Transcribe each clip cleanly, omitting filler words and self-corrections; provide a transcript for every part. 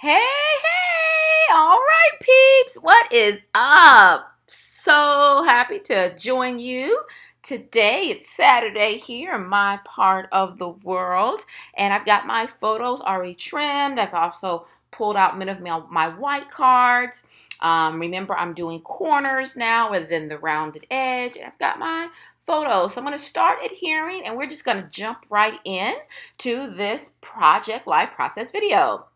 Hey, hey! All right, peeps, what is up? So happy to join you. Today it's Saturday here in my part of the world, and I've got my photos already trimmed. I've also pulled out many of my white cards. Remember, I'm doing corners now rather than the rounded edge, and I've got my photos. So I'm going to start adhering, and we're just going to jump right in to this project live process video.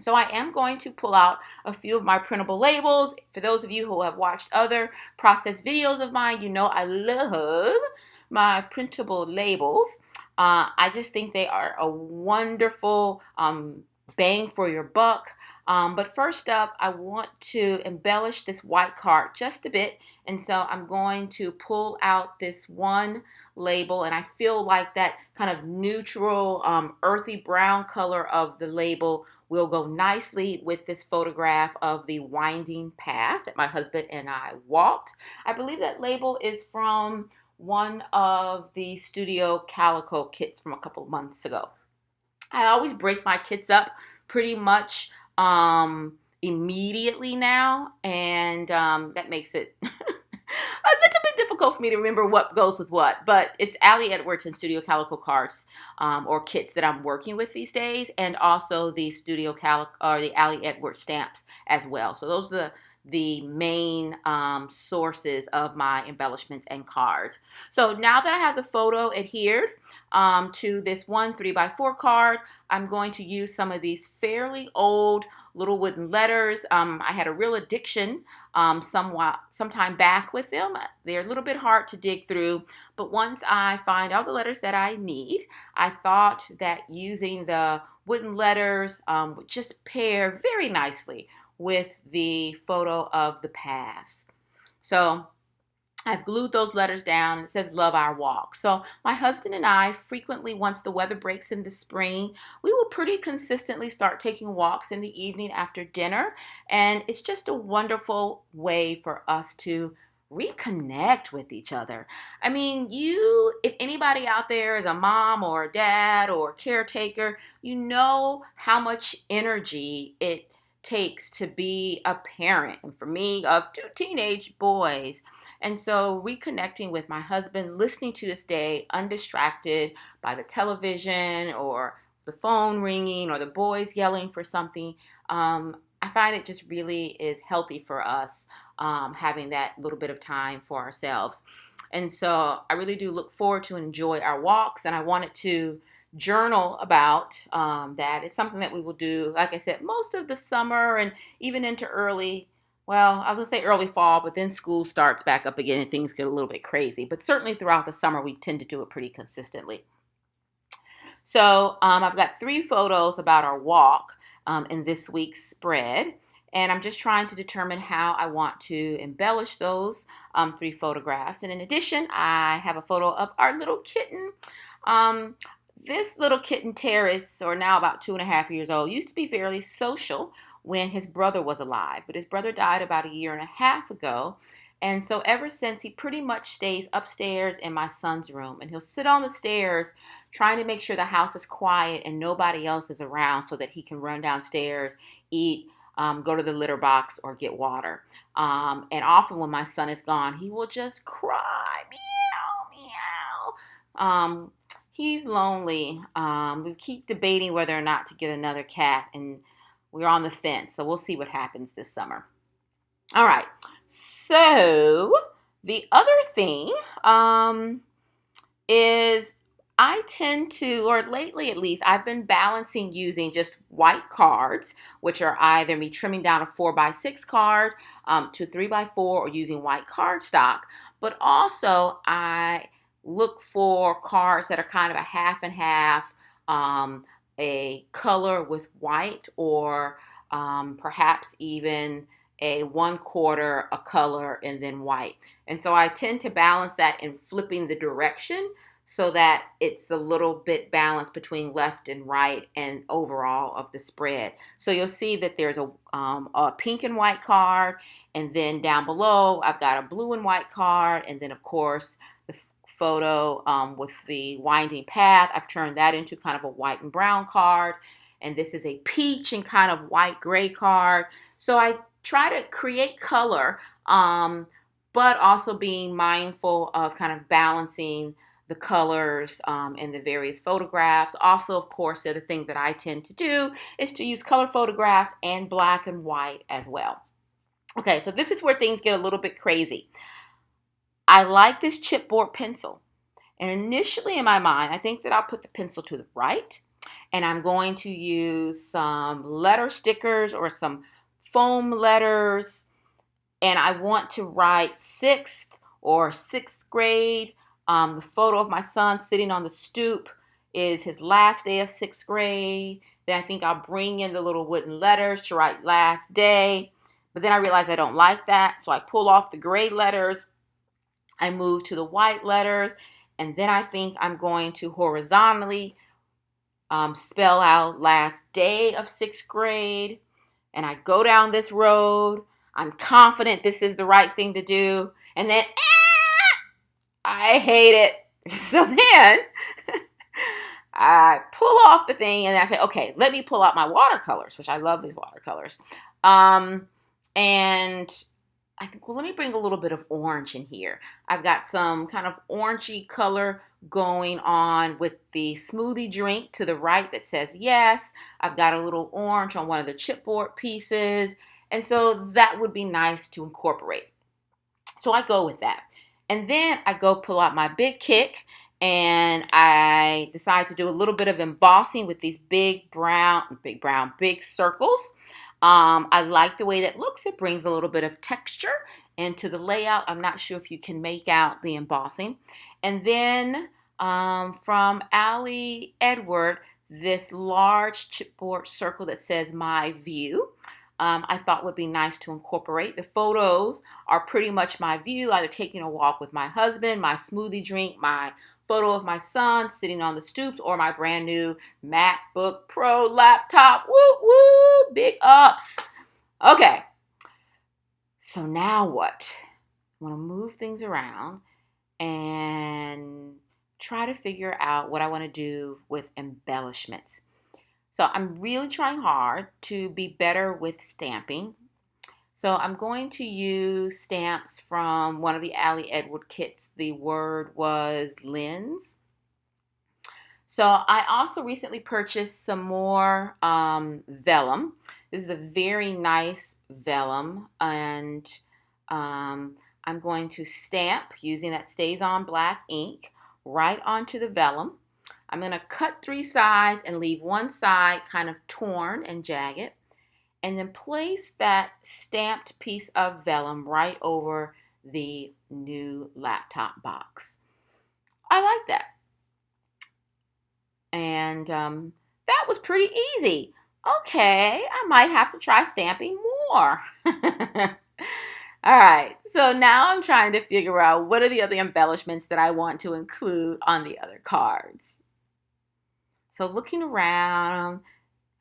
So I am going to pull out a few of my printable labels. For those of you who have watched other process videos of mine, you know I love my printable labels. I just think they are a wonderful bang for your buck. But first up, I want to embellish this white card just a bit. And so I'm going to pull out this one label, and I feel like that kind of neutral, earthy brown color of the label will go nicely with this photograph of the winding path that my husband and I walked. I believe that label is from one of the Studio Calico kits from a couple of months ago. I always break my kits up pretty much immediately now, and that makes it a little bit difficult for me to remember what goes with what, but it's Ali Edwards and Studio Calico cards or kits that I'm working with these days, and also the Studio Calico or the Ali Edwards stamps as well. So those are the main sources of my embellishments and cards. So now that I have the photo adhered to this one 3x4 card, I'm going to use some of these fairly old little wooden letters. I had a real addiction sometime back with them. They're a little bit hard to dig through, but once I find all the letters that I need, I thought that using the wooden letters would just pair very nicely with the photo of the path. So I've glued those letters down. It says love our walk. So my husband and I frequently, once the weather breaks in the spring, we will pretty consistently start taking walks in the evening after dinner. And it's just a wonderful way for us to reconnect with each other. I mean, if anybody out there is a mom or a dad or a caretaker, you know how much energy it takes to be a parent. And for me, of two teenage boys. And so reconnecting with my husband, listening to this day undistracted by the television or the phone ringing or the boys yelling for something, I find it just really is healthy for us having that little bit of time for ourselves. And so I really do look forward to enjoy our walks, and I wanted to journal about that. It's something that we will do, like I said, most of the summer and even into I was going to say early fall, but then school starts back up again and things get a little bit crazy. But certainly throughout the summer, we tend to do it pretty consistently. So I've got 3 photos about our walk in this week's spread. And I'm just trying to determine how I want to embellish those 3 photographs. And in addition, I have a photo of our little kitten. Um, this little kitten, Terrace, or now about 2.5 years old, used to be fairly social when his brother was alive. But his brother died about a year and a half ago. And so ever since, he pretty much stays upstairs in my son's room. And he'll sit on the stairs trying to make sure the house is quiet and nobody else is around so that he can run downstairs, eat, go to the litter box, or get water. And often when my son is gone, he will just cry, meow, meow. He's lonely. We keep debating whether or not to get another cat, and we're on the fence. So we'll see what happens this summer. All right. So the other thing is I tend to, or lately at least, I've been balancing using just white cards, which are either me trimming down a 4x6 card to 3x4 or using white cardstock. But also, I look for cards that are kind of a half and half, a color with white, or perhaps even a 1/4 a color and then white. And so I tend to balance that in flipping the direction so that it's a little bit balanced between left and right and overall of the spread. So you'll see that there's a pink and white card, and then down below I've got a blue and white card, and then of course the photo with the winding path, I've turned that into kind of a white and brown card. and this is a peach and kind of white gray card. So I try to create color, but also being mindful of kind of balancing the colors in the various photographs. Also, of course, the other thing that I tend to do is to use color photographs and black and white as well. Okay, so this is where things get a little bit crazy. I like this chipboard pencil. And initially in my mind, I think that I'll put the pencil to the right, and I'm going to use some letter stickers or some foam letters, and I want to write 6th grade. The photo of my son sitting on the stoop is his last day of 6th grade. Then I think I'll bring in the little wooden letters to write last day. But then I realize I don't like that, so I pull off the gray letters. I move to the white letters, and then I think I'm going to horizontally spell out last day of 6th grade. And I go down this road. I'm confident this is the right thing to do. And then, I hate it. So then, I pull off the thing and I say, okay, let me pull out my watercolors, which I love these watercolors. And I think, well, let me bring a little bit of orange in here. I've got some kind of orangey color going on with the smoothie drink to the right that says yes. I've got a little orange on one of the chipboard pieces. And so that would be nice to incorporate. So I go with that. And then I go pull out my Big Kick, and I decide to do a little bit of embossing with these big circles. I like the way that looks. It brings a little bit of texture into the layout. I'm not sure if you can make out the embossing. And then from Ali Edward, this large chipboard circle that says My View. I thought would be nice to incorporate. The photos are pretty much my view, either taking a walk with my husband, my smoothie drink, my photo of my son sitting on the stoops, or my brand new MacBook Pro laptop. Woo woo, big ups. Okay, so now what? I want to move things around and try to figure out what I want to do with embellishments. So I'm really trying hard to be better with stamping. So I'm going to use stamps from one of the Ali Edward kits. The word was lens. So I also recently purchased some more vellum. This is a very nice vellum, and I'm going to stamp using that StazOn black ink right onto the vellum. I'm going to cut 3 sides and leave one side kind of torn and jagged, and then place that stamped piece of vellum right over the new laptop box. I like that. And that was pretty easy. Okay, I might have to try stamping more. All right, so now I'm trying to figure out what are the other embellishments that I want to include on the other cards. So looking around, I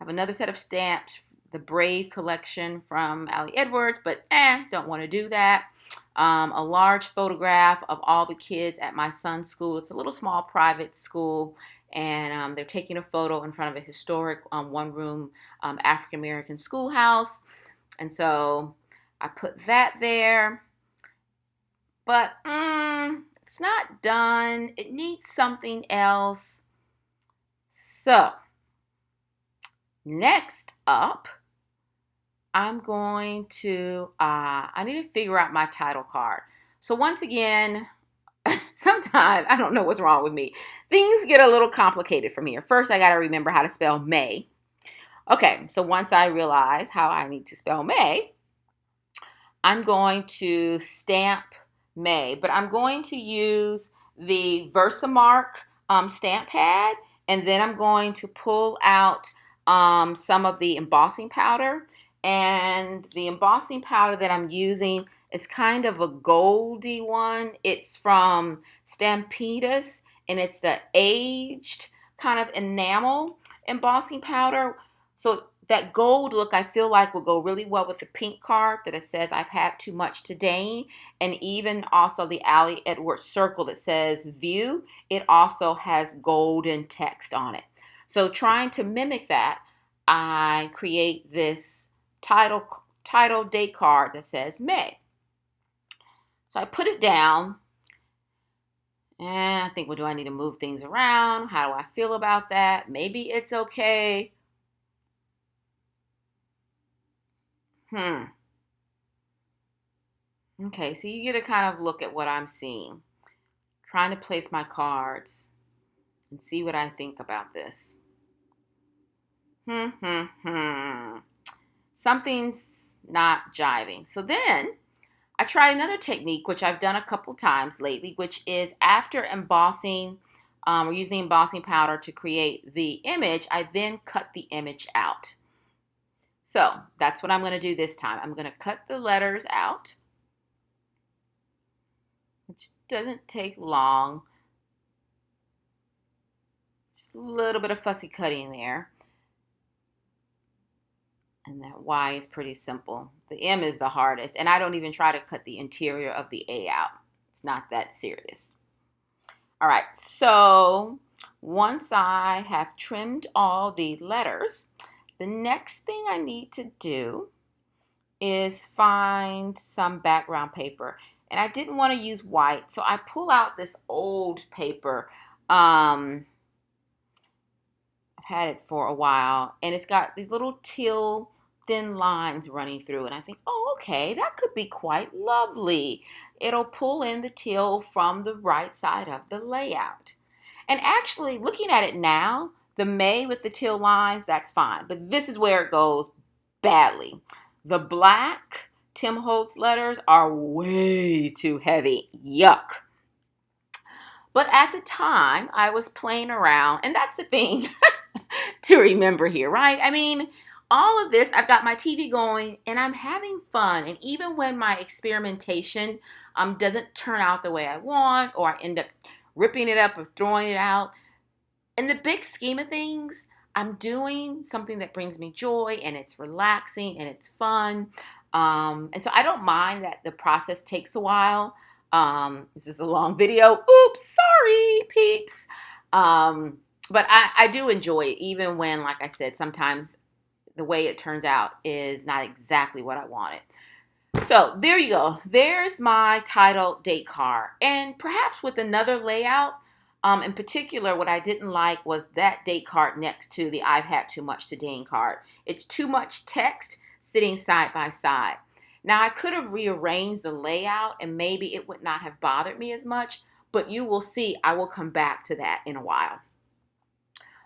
have another set of stamps, the Brave collection from Ali Edwards, but don't want to do that. A large photograph of all the kids at my son's school. It's a little small private school, and they're taking a photo in front of a historic one-room African-American schoolhouse. And so I put that there. But it's not done. It needs something else. So, next up, I'm going to, I need to figure out my title card. So once again, sometimes, I don't know what's wrong with me. Things get a little complicated from here. First, I got to remember how to spell May. Okay, so once I realize how I need to spell May, I'm going to stamp May. But I'm going to use the Versamark stamp pad. And then I'm going to pull out some of the embossing powder. And the embossing powder that I'm using is kind of a goldy one. It's from Stampedus, and it's the aged kind of enamel embossing powder. So that gold look, I feel like, will go really well with the pink card that it says I've had too much today. And even also the Ali Edwards circle that says view, it also has golden text on it. So trying to mimic that, I create this title date card that says May. So I put it down and I think, well, do I need to move things around? How do I feel about that? Maybe it's okay. Okay, so you get a kind of look at what I'm seeing. Trying to place my cards and see what I think about this. Something's not jiving. So then I try another technique, which I've done a couple times lately, which is after embossing or using the embossing powder to create the image, I then cut the image out. So that's what I'm going to do this time. I'm going to cut the letters out, which doesn't take long. Just a little bit of fussy cutting there. And that Y is pretty simple. The M is the hardest. And I don't even try to cut the interior of the A out. It's not that serious. All right, so once I have trimmed all the letters, the next thing I need to do is find some background paper. And I didn't want to use white, so I pull out this old paper. I've had it for a while, and it's got these little teal thin lines running through, and I think, oh, okay, that could be quite lovely. It'll pull in the teal from the right side of the layout. And actually, looking at it now, the May with the teal lines, that's fine. But this is where it goes badly. The black Tim Holtz letters are way too heavy. Yuck. But at the time, I was playing around, and that's the thing to remember here, right? I mean, all of this, I've got my TV going and I'm having fun. And even when my experimentation doesn't turn out the way I want, or I end up ripping it up or throwing it out, in the big scheme of things, I'm doing something that brings me joy and it's relaxing and it's fun. And so I don't mind that the process takes a while. This is a long video. Oops, sorry, peeps. But I do enjoy it, even when, like I said, sometimes the way it turns out is not exactly what I wanted. So there you go. There's my title date card. And perhaps with another layout, in particular, what I didn't like was that date card next to the I've had too much today card. It's too much text sitting side by side. Now, I could have rearranged the layout and maybe it would not have bothered me as much, but you will see I will come back to that in a while.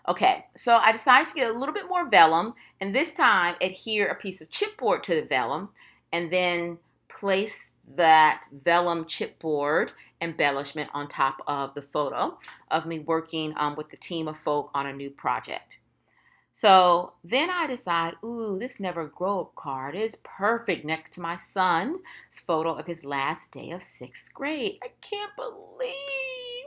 Okay, so I decided to get a little bit more vellum, and this time adhere a piece of chipboard to the vellum, and then place that vellum chipboard embellishment on top of the photo of me working with the team of folk on a new project. So then I decide, ooh, this Never Grow Up card is perfect next to my son's photo of his last day of 6th grade. I can't believe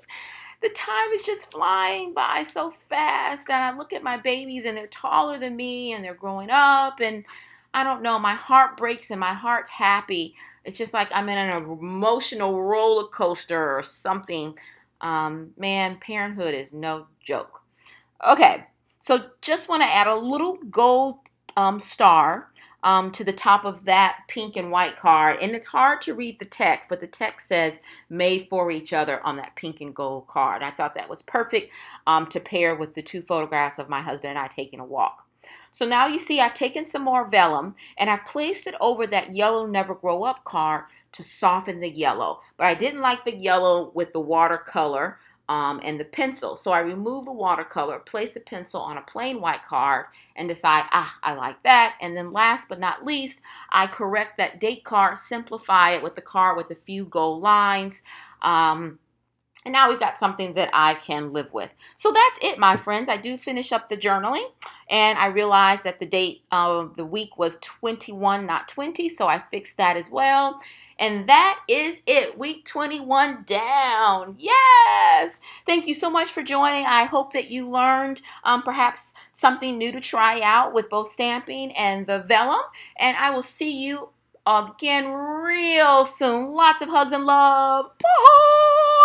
the time is just flying by so fast. And I look at my babies and they're taller than me and they're growing up. And I don't know, my heart breaks and my heart's happy. It's just like I'm in an emotional roller coaster or something. Man, parenthood is no joke. Okay, so just want to add a little gold star to the top of that pink and white card. And it's hard to read the text, but the text says made for each other on that pink and gold card. I thought that was perfect to pair with the 2 photographs of my husband and I taking a walk. So now you see I've taken some more vellum and I've placed it over that yellow Never Grow Up card to soften the yellow. But I didn't like the yellow with the watercolor and the pencil. So I remove the watercolor, place the pencil on a plain white card, and decide, I like that. And then last but not least, I correct that date card, simplify it with the card with a few gold lines. And now we've got something that I can live with. So that's it, my friends. I do finish up the journaling, and I realized that the date of the week was 21, not 20, so I fixed that as well. And that is it. Week 21 down. Yes. Thank you so much for joining. I hope that you learned perhaps something new to try out with both stamping and the vellum. And I will see you again real soon. Lots of hugs and love. Bye.